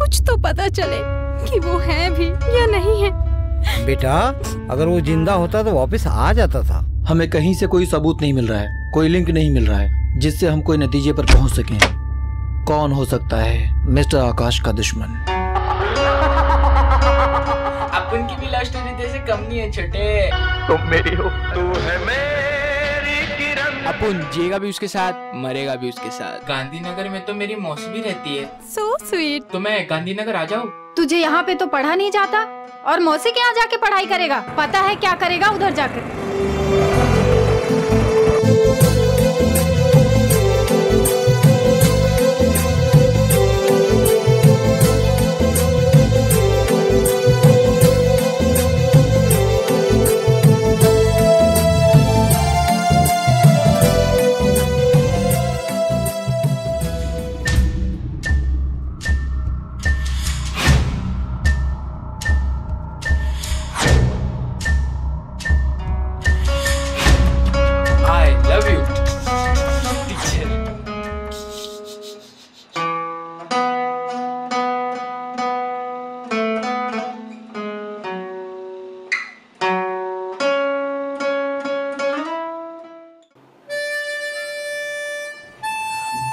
कुछ तो पता चले कि वो है भी या नहीं है। बेटा, अगर वो जिंदा होता तो वापस आ जाता था। हमें कहीं से कोई सबूत नहीं मिल रहा है, कोई लिंक नहीं मिल रहा है जिससे हम कोई नतीजे पर पहुंच सकें। कौन हो सकता है मिस्टर आकाश का दुश्मन? अपन की भी लव स्टोरी जैसे कम नहीं है छोटे। तुम मेरी हो, तू है मेरी किरण। अपन जिएगा भी उसके साथ, मरेगा भी उसके साथ। गांधीनगर में तो मेरी मौसी भी रहती है। So sweet. तो मैं गांधीनगर आ जाऊँ? तुझे यहाँ पे तो पढ़ा नहीं जाता और मौसी के यहाँ जाके पढ़ाई करेगा। पता है क्या करेगा उधर जाकर?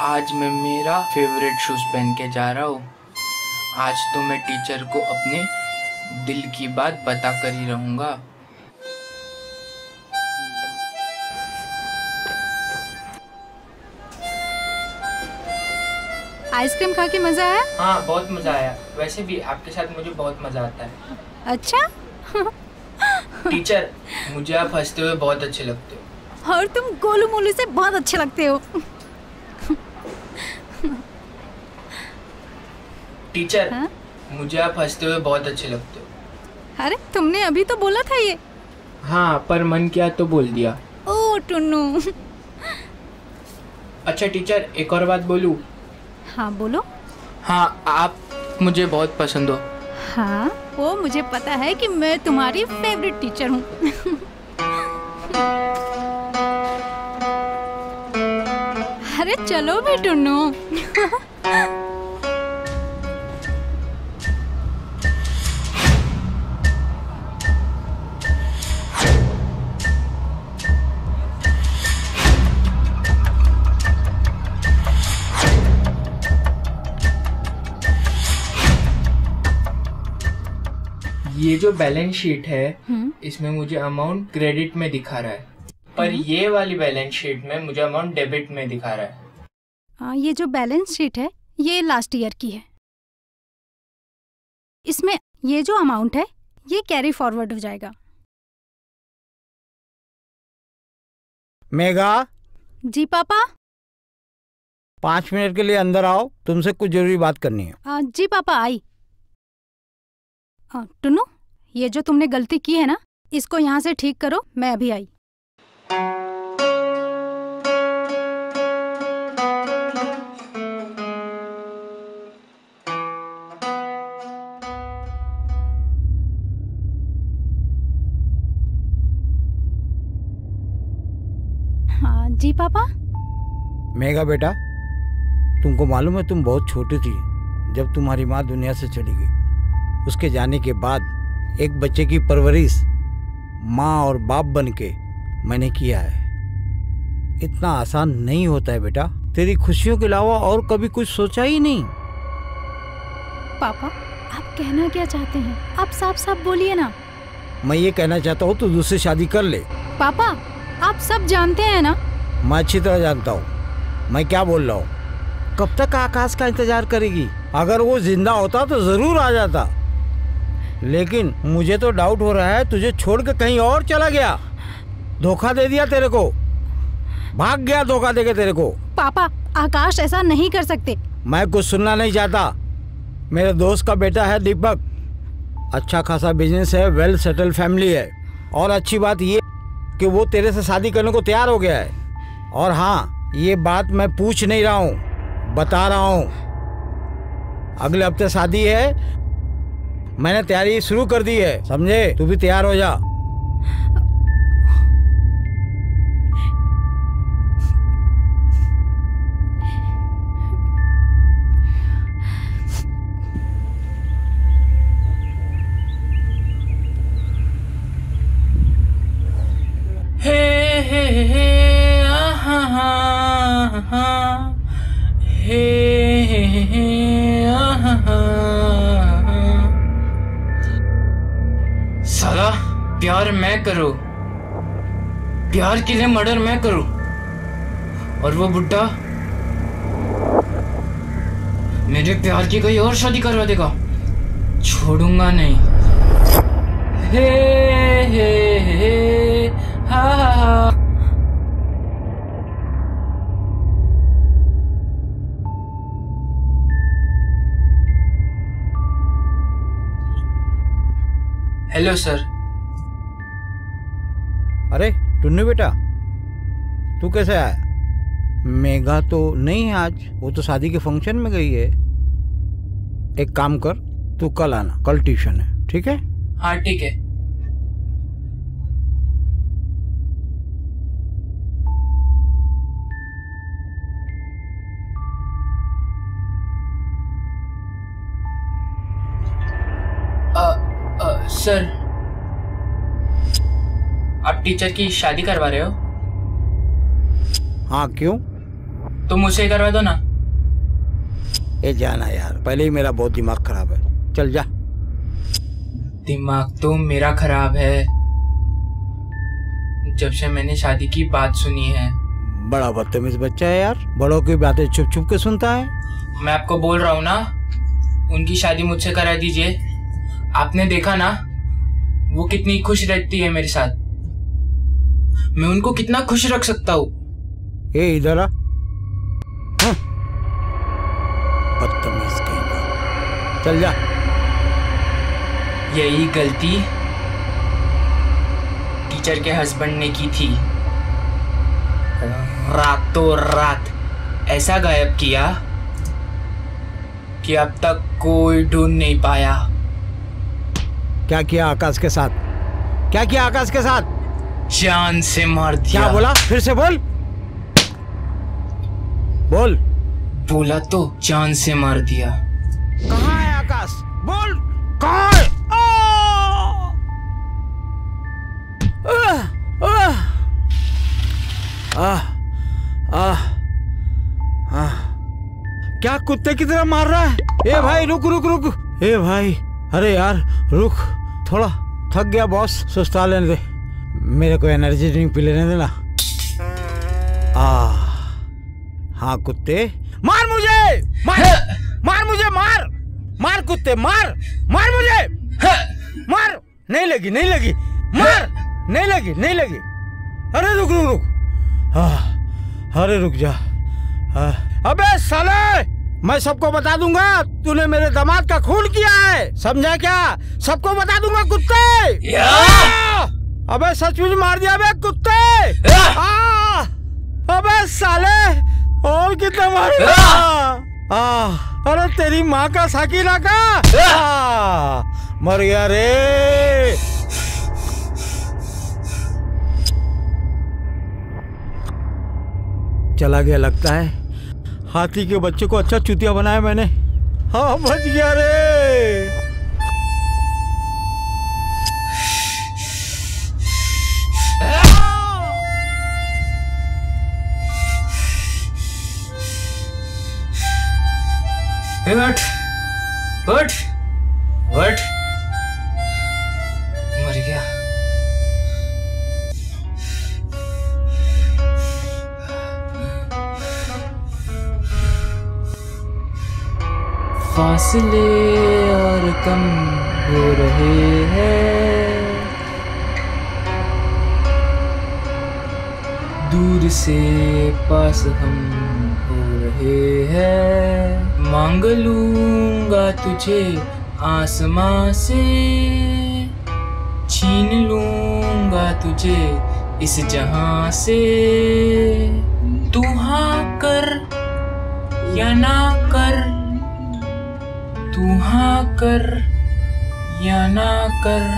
आज मैं मेरा फेवरेट शूज पहन के जा रहा हूँ। आज तो मैं टीचर को अपने दिल की बात बता कर ही रहूँगा। आइसक्रीम खा के मजा आया? हाँ, बहुत मजा आया। वैसे भी आपके साथ मुझे बहुत मजा आता है। अच्छा। टीचर, मुझे आप हंसते हुए बहुत अच्छे लगते हो। और तुम गोलू मोलू से बहुत अच्छे लगते हो। टीचर, हाँ? मुझे आप हंसते हुए बहुत अच्छे लगते हो। अरे तुमने अभी तो बोला था ये। हाँ, पर मन किया तो बोल दिया। ओ टुन्नू। अच्छा टीचर, एक और बात बोलूं? हाँ बोलो। हाँ, आप मुझे बहुत पसंद हो। हाँ, वो मुझे पता है कि मैं तुम्हारी फेवरेट टीचर हूँ। अरे चलो भी टुन्नू। ये जो बैलेंस शीट है इसमें मुझे अमाउंट क्रेडिट में दिखा रहा है, पर ये वाली बैलेंस शीट में मुझे अमाउंट डेबिट में दिखा रहा है। ये जो बैलेंस शीट है ये लास्ट ईयर की है। इसमें ये जो अमाउंट है ये कैरी फॉरवर्ड हो जाएगा। मेघा। जी पापा। 5 मिनट के लिए अंदर आओ, तुमसे कुछ जरूरी बात करनी है। जी पापा आई। टुन्नू, ये जो तुमने गलती की है ना, इसको यहाँ से ठीक करो, मैं अभी आई। हाँ जी पापा। मेघा बेटा, तुमको मालूम है तुम बहुत छोटी थी जब तुम्हारी माँ दुनिया से चली गई। उसके जाने के बाद एक बच्चे की परवरिश माँ और बाप बनके मैंने किया है। इतना आसान नहीं होता है बेटा। तेरी खुशियों के अलावा और कभी कुछ सोचा ही नहीं। पापा, आप कहना क्या चाहते हैं? आप साफ साफ बोलिए ना। मैं ये कहना चाहता हूँ तू दूसरी शादी कर ले। पापा, आप सब जानते हैं ना। मैं अच्छी तरह जानता हूँ मैं क्या बोल रहा हूँ। कब तक आकाश का इंतजार करेगी? अगर वो जिंदा होता तो जरूर आ जाता, लेकिन मुझे तो डाउट हो रहा है तुझे छोड़ के कहीं और चला गया। धोखा दे दिया तेरे को, भाग गया धोखा देके तेरे को। पापा, आकाश ऐसा नहीं कर सकते। मैं कुछ सुनना नहीं चाहता। मेरे दोस्त का बेटा है दीपक, अच्छा खासा बिजनेस है, वेल सेटल फैमिली है, और अच्छी बात ये कि वो तेरे से शादी करने को तैयार हो गया है। और हाँ, ये बात मैं पूछ नहीं रहा हूँ, बता रहा हूँ। अगले हफ्ते शादी है, मैंने तैयारी शुरू कर दी है, समझे? तू भी तैयार हो जा। साला प्यार मैं करूं, प्यार के लिए मर्डर मैं करूं, और वो बुड्ढा मेरे प्यार की कोई और शादी करवा देगा। छोड़ूंगा नहीं। हे हे हा हा। Hello sir. अरे टुन्नू बेटा, तू कैसे आया? मेघा तो नहीं है आज, वो तो शादी के फंक्शन में गई है। एक काम कर, तू कल आना, कल ट्यूशन है, ठीक है? हाँ ठीक है। सर, आप टीचर की शादी करवा रहे हो? हाँ, क्यों? तो मुझसे करवा दो ना। ए जाना यार, पहले ही मेरा बहुत दिमाग खराब है, चल जा। दिमाग तो मेरा खराब है, जब से मैंने शादी की बात सुनी है। बड़ा बदतमीज बच्चा है यार, बड़ों की बातें छुप छुप के सुनता है। मैं आपको बोल रहा हूँ ना, उनकी शादी मुझसे करा दीजिए। आपने देखा ना वो कितनी खुश रहती है मेरे साथ, मैं उनको कितना खुश रख सकता हूँ। ए इधर आ। बदतमीज कहेगा, चल जा। यही गलती टीचर के हस्बैंड ने की थी, रातों रात ऐसा गायब किया कि अब तक कोई ढूंढ नहीं पाया। क्या किया आकाश के साथ? क्या किया आकाश के साथ? जान से मार दिया। क्या बोला? फिर से बोल। बोल। बोला तो जान से मार दिया। कहाँ है आकाश? बोल, कहाँ है? क्या कुत्ते की तरह मार रहा है? ए भाई रुक रुक रुक। ए भाई, अरे यार रुक, थोड़ा थक गया बॉस, सुस्ता लेने दे, मेरे को एनर्जी ड्रिंक पी लेने देना। हाँ कुत्ते, मार मुझे, मार मार मुझे, मार मार कुत्ते, मार मार मुझे, मार। नहीं लगी, नहीं लगी, मार। नहीं लगी, नहीं लगी। अरे रुक रुक रुक, अरे रुक जा। अबे साले, मैं सबको बता दूंगा तूने मेरे दामाद का खून किया है, समझा क्या? सबको बता दूंगा कुत्ते। अबे सचमुच मार दिया बे कुत्ते। अबे साले, और कितना मारेगा? अरे तेरी माँ का साकिरा का मर गया रे। चला गया लगता है। हाथी के बच्चे को अच्छा चुतिया बनाया मैंने। हाँ बच गया रे। उठ उठ उठ, मर गया। फासले और कम हो रहे हैं, दूर से पास हम हो रहे हैं। मांग लूंगा तुझे आसमां से, छीन लूंगा तुझे इस जहां से। तू हाँ कर या ना कर, तू हाँ कर या ना कर,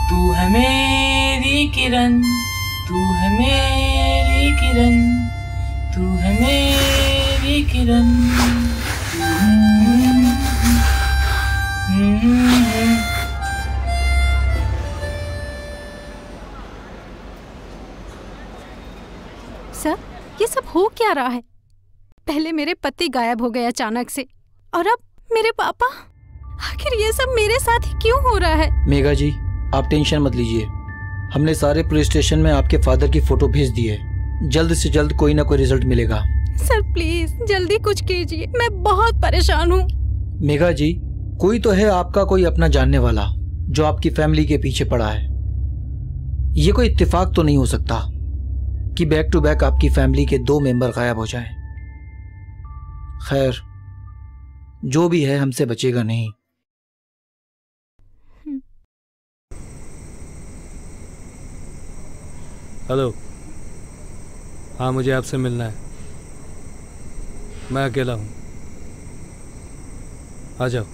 तू है मेरी किरण, तू है मेरी किरण, तू है मेरी किरण। सर, ये सब हो क्या रहा है? पहले मेरे पति गायब हो गए अचानक से, और अब मेरे पापा। आखिर ये सब मेरे साथ ही क्यों हो रहा है? मेघा जी, आप टेंशन मत लीजिए। हमने सारे पुलिस स्टेशन में आपके फादर की फोटो भेज दी है। जल्द से जल्द कोई ना कोई रिजल्ट मिलेगा। सर प्लीज जल्दी कुछ कीजिए, मैं बहुत परेशान हूँ। मेघा जी, कोई तो है आपका कोई अपना जानने वाला जो आपकी फैमिली के पीछे पड़ा है। ये कोई इत्तेफाक तो नहीं हो सकता कि बैक टू बैक आपकी फैमिली के 2 मेंबर गायब हो जाएं। खैर, जो भी है हमसे बचेगा नहीं। हेलो, हाँ मुझे आपसे मिलना है। मैं अकेला हूँ, आ जाओ।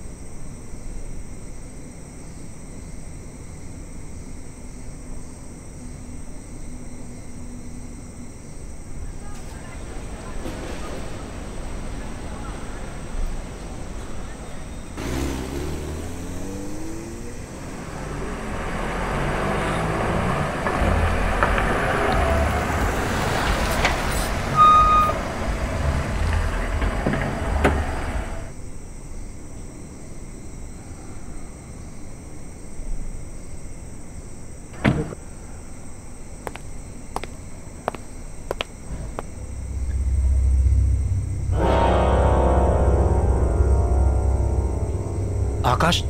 आकाश,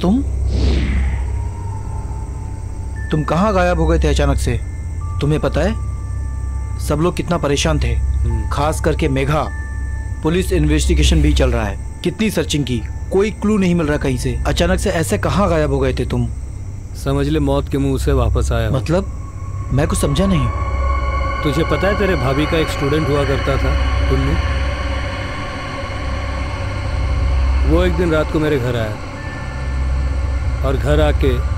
तुम कहाँ गायब हो गए थे अचानक से? तुम्हें पता है सब लोग कितना परेशान थे, खास करके मेघा। पुलिस इन्वेस्टिगेशन भी चल रहा है। कितनी सर्चिंग की, कोई क्लू नहीं मिल रहा कहीं से। अचानक से ऐसे कहाँ गायब हो गए थे तुम? समझ ले मौत के मुंह से वापस आया। मतलब? मैं कुछ समझा नहीं। तुझे पता है तेरे भाभी का एक स्टूडेंट हुआ करता था, टुन्नू। वो एक दिन रात को मेरे घर आया और घर आके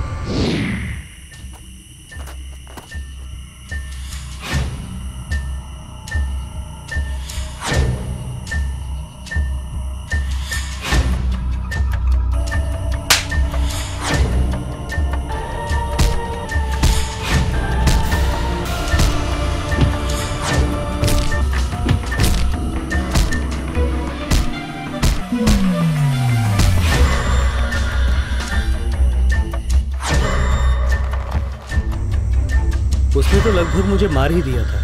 उसने तो लगभग मुझे मार ही दिया था।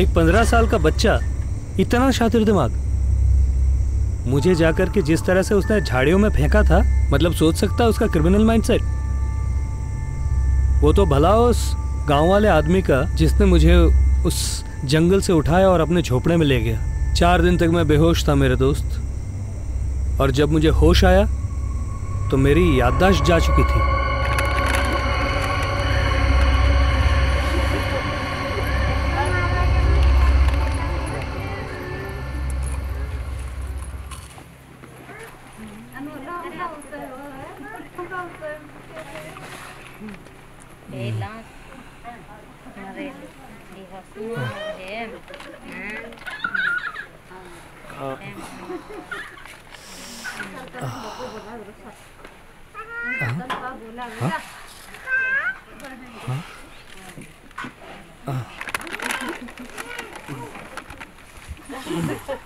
एक 15 साल का बच्चा, इतना शातिर दिमाग। मुझे जाकर के जिस तरह से उसने झाड़ियों में फेंका था, मतलब सोच सकता है उसका क्रिमिनल माइंडसेट। वो तो भला उस गांव वाले आदमी का जिसने मुझे उस जंगल से उठाया और अपने झोपड़े में ले गया। 4 दिन तक मैं बेहोश था मेरे दोस्त, और जब मुझे होश आया तो मेरी याददाश्त जा चुकी थी।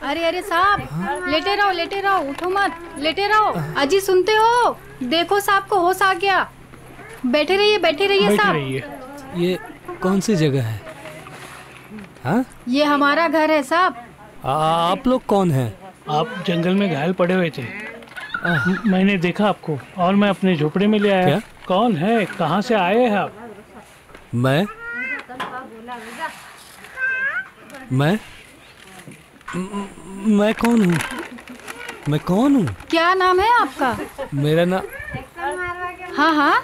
अरे अरे साहब, लेटे रहो, उठो मत, लेटे रहो। अजी सुनते हो? देखो साहब को होश आ गया। बैठे रहिए साहब। ये कौन सी जगह है? हाँ? ये हमारा घर है साहब। आप लोग कौन हैं? आप जंगल में घायल पड़े हुए थे। मैंने देखा आपको और मैं अपने झोपड़े में ले आया। क्या? कौन है, कहाँ से आए हैं आप? मैं कौन हूँ? क्या नाम है आपका? मेरा नाम। हाँ,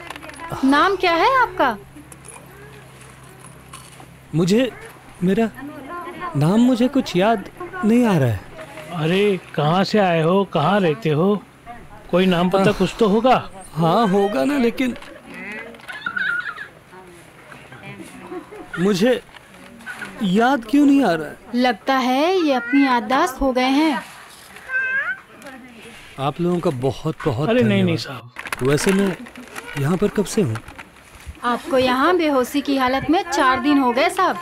नाम क्या है आपका? मेरा नाम मुझे कुछ याद नहीं आ रहा है। अरे कहाँ से आए हो, कहाँ रहते हो? कोई नाम पता कुछ तो होगा। हाँ होगा ना, लेकिन मुझे याद क्यों नहीं आ रहा है? लगता है ये अपनी याददाश्त हो गए हैं। आप लोगों का बहुत बहुत अरे नहीं धन्यवाद। साहब। वैसे मैं यहाँ पर कब से हूँ? आपको यहाँ बेहोशी की हालत में 4 दिन हो गए साहब।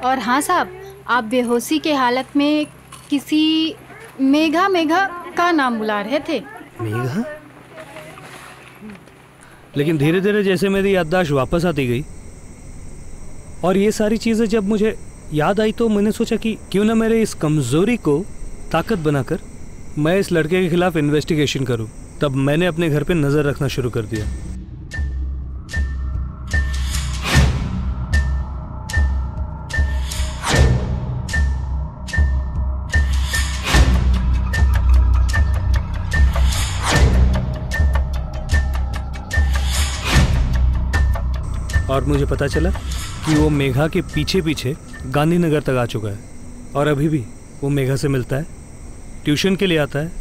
और हाँ साहब, आप बेहोशी के हालत में किसी मेघा का नाम बुला रहे थे। मेघा? लेकिन धीरे धीरे जैसे मेरी याददाश्त वापस आती गई और ये सारी चीजें जब मुझे याद आई तो मैंने सोचा कि क्यों ना मेरे इस कमजोरी को ताकत बनाकर मैं इस लड़के के खिलाफ इन्वेस्टिगेशन करूं। तब मैंने अपने घर पे नजर रखना शुरू कर दिया। और मुझे पता चला कि वो मेघा के पीछे पीछे गांधीनगर तक आ चुका है और अभी भी वो मेघा से मिलता है, ट्यूशन के लिए आता है।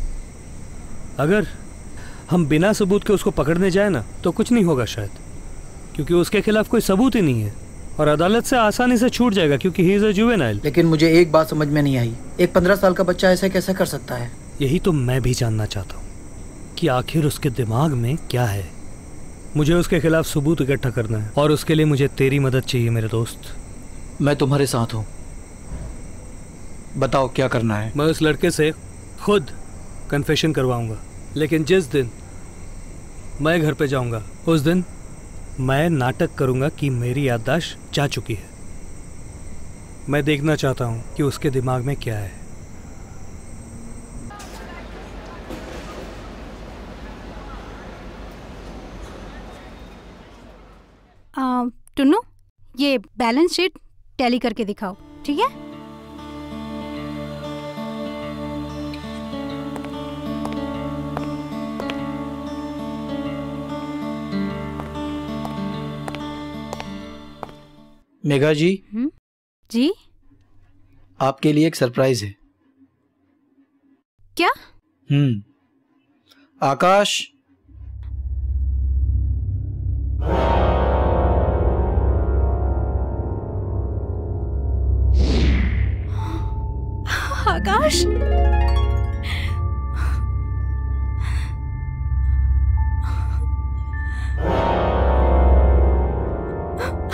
अगर हम बिना सबूत के उसको पकड़ने जाए ना तो कुछ नहीं होगा शायद, क्योंकि उसके खिलाफ कोई सबूत ही नहीं है और अदालत से आसानी से छूट जाएगा क्योंकि ही इज अ जुवेनाइल। लेकिन मुझे एक बात समझ में नहीं आई, एक 15 साल का बच्चा ऐसा कैसे कर सकता है? यही तो मैं भी जानना चाहता हूँ कि आखिर उसके दिमाग में क्या है। मुझे उसके खिलाफ सबूत इकट्ठा करना है और उसके लिए मुझे तेरी मदद चाहिए मेरे दोस्त। मैं तुम्हारे साथ हूँ, बताओ क्या करना है। मैं उस लड़के से खुद कन्फेशन करवाऊंगा, लेकिन जिस दिन मैं घर पे जाऊंगा उस दिन मैं नाटक करूंगा कि मेरी याददाश्त जा चुकी है। मैं देखना चाहता हूं कि उसके दिमाग में क्या है। टुन्नू, ये बैलेंस शीट टैली करके दिखाओ, ठीक है? मेघा जी। जी? आपके लिए एक सरप्राइज है। क्या? आकाश। आकाश?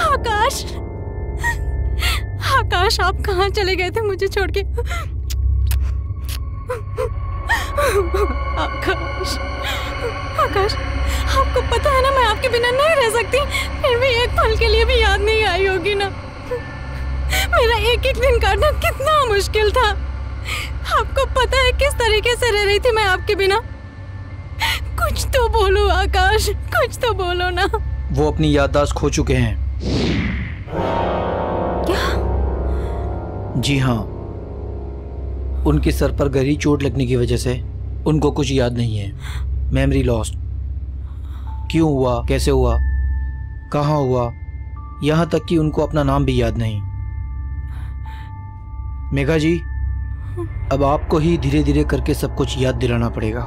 आकाश? आकाश, आप कहाँ चले गए थे मुझे छोड़ के? आकाश, आकाश, आपको पता है ना मैं आपके बिना नहीं रह सकती, फिर भी एक पल के लिए भी याद नहीं आई होगी ना? मेरा एक एक दिन काटना कितना मुश्किल था। आपको पता है किस तरीके से रह रही थी मैं आपके बिना? कुछ तो बोलो आकाश, कुछ तो बोलो ना। वो अपनी याददाश्त खो चुके हैं। क्या? जी हाँ, उनके सर पर गहरी चोट लगने की वजह से उनको कुछ याद नहीं है। Memory lost. क्यों हुआ, कैसे हुआ, कहाँ हुआ, यहाँ तक कि उनको अपना नाम भी याद नहीं। मेघा जी, अब आपको ही धीरे धीरे करके सब कुछ याद दिलाना पड़ेगा।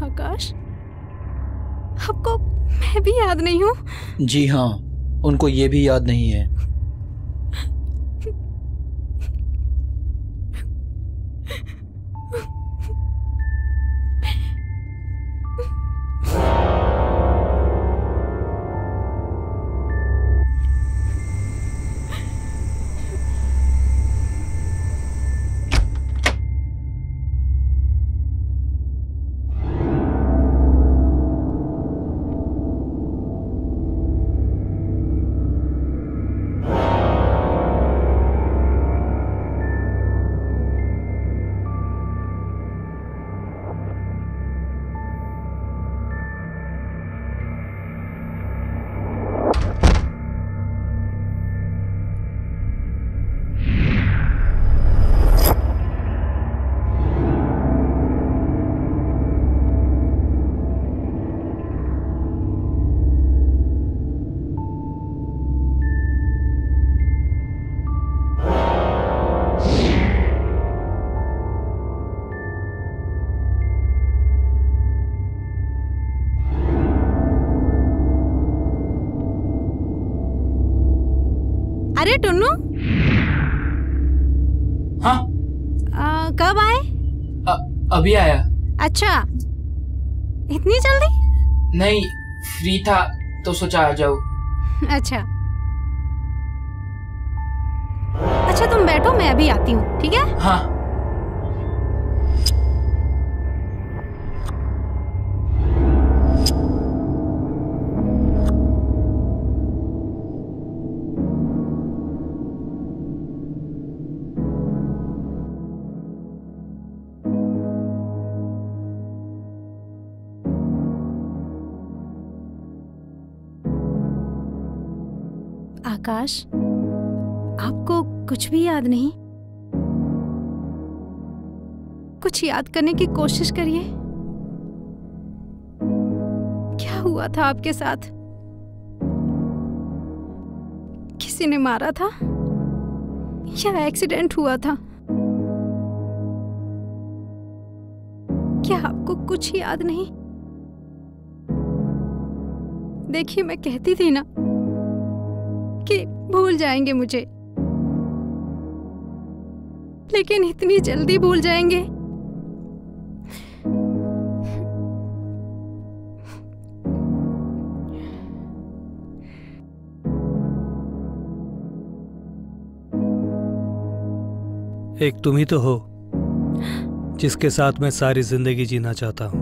आकाश, आपको मैं भी याद नहीं हूँ? जी हाँ, उनको ये भी याद नहीं है। अरे टुन्नू, हाँ? कब आए? अभी आया। अच्छा, इतनी जल्दी? नहीं, फ्री था तो सोचा आ जाओ। अच्छा। अच्छा तुम बैठो, मैं अभी आती हूँ, ठीक है? हाँ। आकाश, आपको कुछ भी याद नहीं? कुछ याद करने की कोशिश करिए। क्या हुआ था आपके साथ? किसी ने मारा था या एक्सीडेंट हुआ था? क्या आपको कुछ याद नहीं? देखिए, मैं कहती थी ना कि भूल जाएंगे मुझे, लेकिन इतनी जल्दी भूल जाएंगे? एक तुम ही तो हो जिसके साथ मैं सारी जिंदगी जीना चाहता हूं,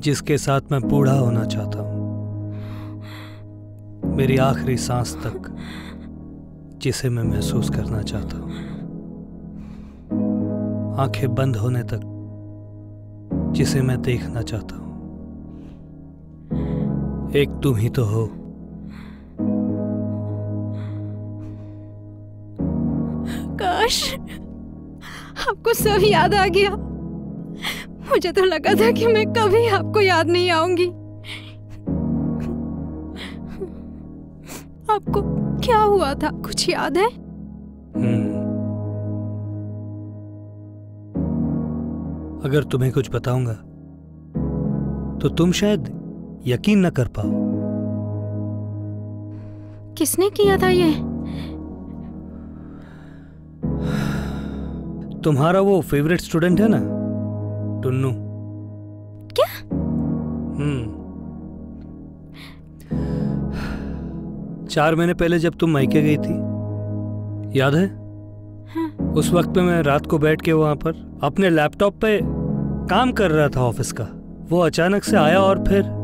जिसके साथ मैं बूढ़ा होना चाहता हूं, मेरी आखिरी सांस तक, जिसे मैं महसूस करना चाहता हूं, आंखें बंद होने तक, जिसे मैं देखना चाहता हूं। एक तुम ही तो हो। काश आपको सब याद आ गया। मुझे तो लगा था कि मैं कभी आपको याद नहीं आऊंगी। आपको क्या हुआ था, कुछ याद है? अगर तुम्हें कुछ बताऊंगा तो तुम शायद यकीन न कर पाओ। किसने किया था ये? तुम्हारा वो फेवरेट स्टूडेंट है ना, टुन्नू। क्या? 4 महीने पहले जब तुम मायके गई थी, याद है? हाँ। उस वक्त पे मैं रात को बैठ के वहां पर अपने लैपटॉप पे काम कर रहा था ऑफिस का। वो अचानक से आया और फिर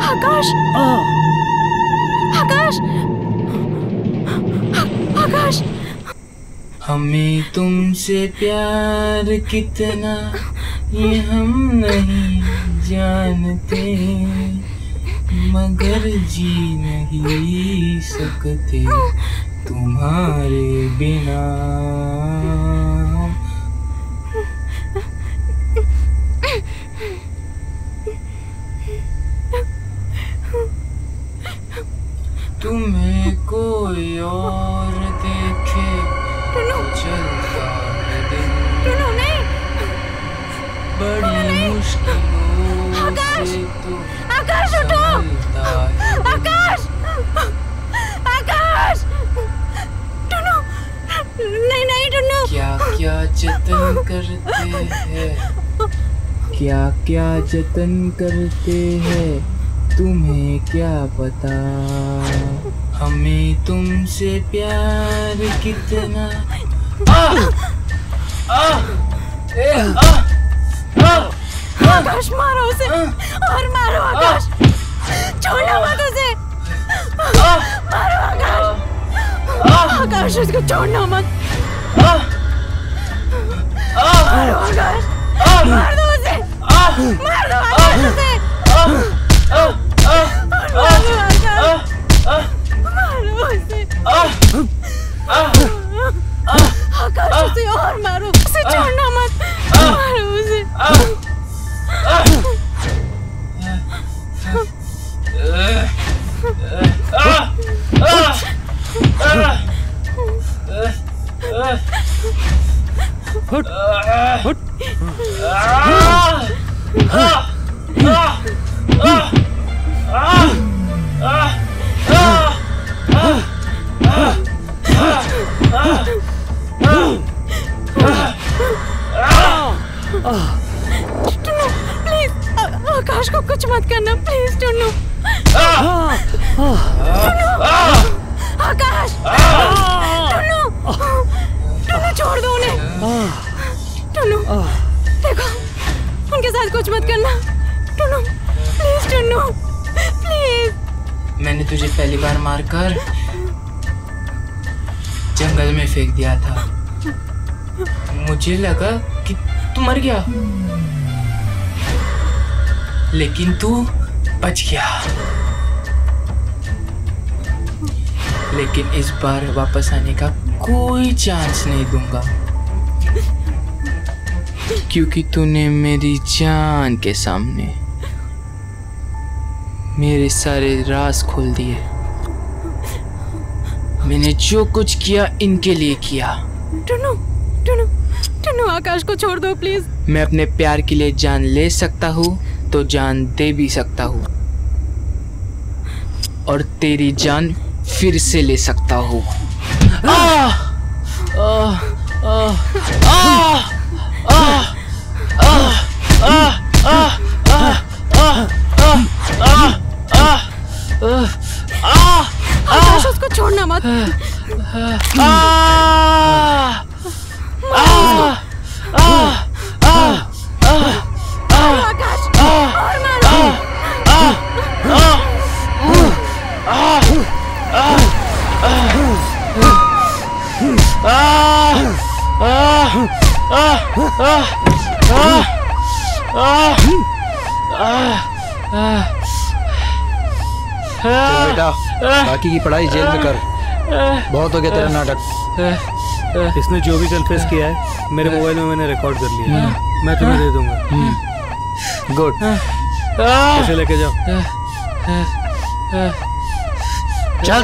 आकाश! आकाश! आकाश! हमें तुमसे प्यार कितना ये हम नहीं जानते, मगर जी नहीं सकते तुम्हारे बिना। तुम्हें कोई और देखे तो चलता है दिन, बड़ी मुश्किलों से तो आकाश उठो! आकाश! आकाश! टुन्नू! नहीं नहीं टुन्नू! क्या क्या जतन करते हैं, क्या क्या जतन करते हैं, तुम्हें क्या पता। हमें तुमसे प्यार कितना। आकाश मारो उसे और मारो आकाश, छोड़ना मत उसे, मारो आकाश, आकाश उसको छोड़ना मत, मारो आकाश, मार दो उसे, मार दो आकाश उसे, मारो आकाश, मारो उसे, आकाश उसे और मारो, उसे छोड़ना मत, मारो उसे। उठ उठ। प्लीज आकाश को कुछ मत करना प्लीज टुन्नू। आकाश टुन्नू टुन्नू छोड़ दो उन्हें। टुन्नू देखो उनके साथ कुछ मत करना टुन्नू प्लीज टुन्नू प्लीज। मैंने तुझे पहली बार मारकर जंगल में फेंक दिया था। मुझे लगा कि तू मर गया, लेकिन तू बच गया। लेकिन इस बार वापस आने का कोई चांस नहीं दूंगा, क्योंकि तूने मेरी जान के सामने मेरे सारे राज खोल दिए। मैंने जो कुछ किया इनके लिए किया। टुन्नू टुन्नू टुन्नू आकाश को छोड़ दो प्लीज। मैं अपने प्यार के लिए जान ले सकता हूँ तो जान दे भी सकता हूँ, और तेरी जान फिर से ले सकता हूँ। आकाश उसको छोड़ना मत। आकाश और मारो। चल बेटा बाकी की पढ़ाई जेल में कर, बहुत हो गया तेरा नाटक। इसने जो भी कन्फेस किया है मेरे मोबाइल में मैंने रिकॉर्ड कर लिया है, मैं तुम्हें दे दूंगा। गुड इसे लेके जाओ। चल